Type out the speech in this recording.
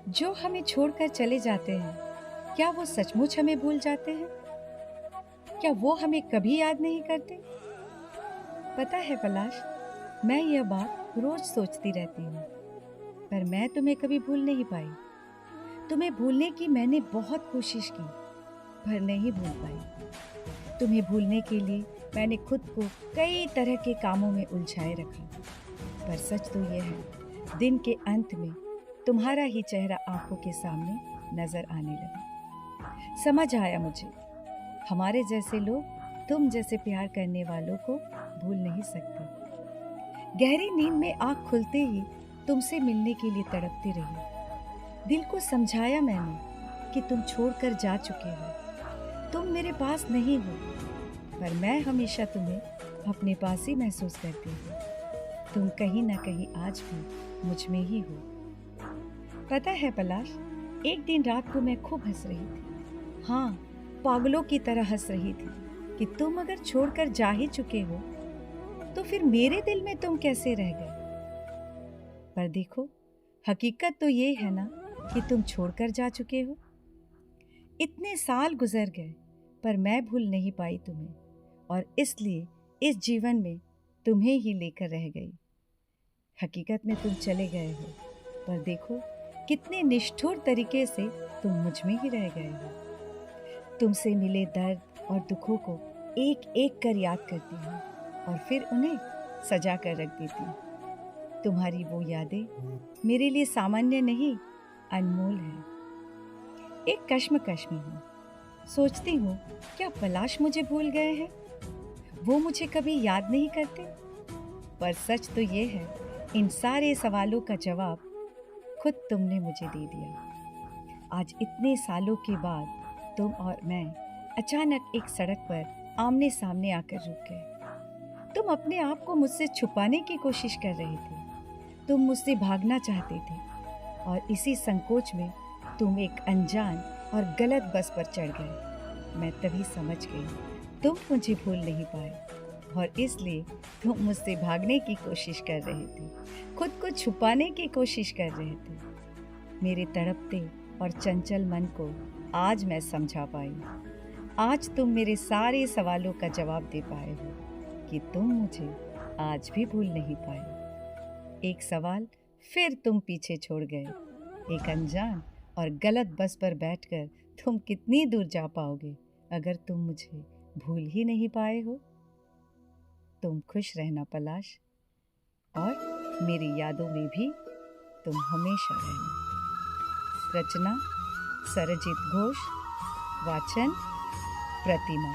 जो हमें छोड़कर चले जाते हैं, क्या वो सचमुच हमें भूल जाते हैं? क्या वो हमें कभी याद नहीं करते? पता है पलाश, मैं यह बात रोज सोचती रहती हूँ, पर मैं तुम्हें कभी भूल नहीं पाई। तुम्हें भूलने की मैंने बहुत कोशिश की, पर नहीं भूल पाई। तुम्हें भूलने के लिए मैंने खुद को कई तरह के कामों में उलझाए रखा, पर सच तो यह है, दिन के अंत में तुम्हारा ही चेहरा आंखों के सामने नजर आने लगा। समझ आया मुझे, हमारे जैसे लोग तुम जैसे प्यार करने वालों को भूल नहीं सकते। गहरी नींद में आंख खुलते ही तुमसे मिलने के लिए तड़पती रही। दिल को समझाया मैंने कि तुम छोड़कर जा चुके हो, तुम मेरे पास नहीं हो, पर मैं हमेशा तुम्हें अपने पास ही महसूस करती हूँ। तुम कहीं ना कहीं आज भी मुझ में ही हो। पता है पलाश, एक दिन रात को मैं खूब हंस रही थी। हाँ, पागलों की तरह हंस रही थी कि तुम अगर छोड़कर जा ही चुके हो तो फिर मेरे दिल में तुम कैसे रह गए। पर देखो, हकीकत तो ये है ना कि तुम छोड़कर जा चुके हो। इतने साल गुजर गए, पर मैं भूल नहीं पाई तुम्हें, और इसलिए इस जीवन में तुम्हें ही लेकर रह गई। हकीकत में तुम चले गए हो, पर देखो कितने निष्ठुर तरीके से तुम मुझ में ही रह गए हो। तुमसे मिले दर्द और दुखों को एक एक कर याद करती हूँ और फिर उन्हें सजा कर रख देती हूँ। तुम्हारी वो यादें मेरे लिए सामान्य नहीं, अनमोल है। एक कश्मकश में हूँ, सोचती हूँ क्या पलाश मुझे भूल गए हैं, वो मुझे कभी याद नहीं करते। पर सच तो ये है, इन सारे सवालों का जवाब खुद तुमने मुझे दे दिया। आज इतने सालों के बाद तुम और मैं अचानक एक सड़क पर आमने सामने आकर रुक गए। तुम अपने आप को मुझसे छुपाने की कोशिश कर रहे थे, तुम मुझसे भागना चाहते थे, और इसी संकोच में तुम एक अनजान और गलत बस पर चढ़ गए। मैं तभी समझ गई तुम मुझे भूल नहीं पाए, और इसलिए तुम मुझसे भागने की कोशिश कर रहे थे, खुद को छुपाने की कोशिश कर रहे थे। मेरे तड़पते और चंचल मन को आज मैं समझा पाई। आज तुम मेरे सारे सवालों का जवाब दे पाए हो कि तुम मुझे आज भी भूल नहीं पाए। एक सवाल फिर तुम पीछे छोड़ गए। एक अनजान और गलत बस पर बैठकर तुम कितनी दूर जा पाओगे अगर तुम मुझे भूल ही नहीं पाए हो। तुम खुश रहना पलाश, और मेरी यादों में भी तुम हमेशा रहना। रचना सरजीत घोष, वाचन प्रतिमा।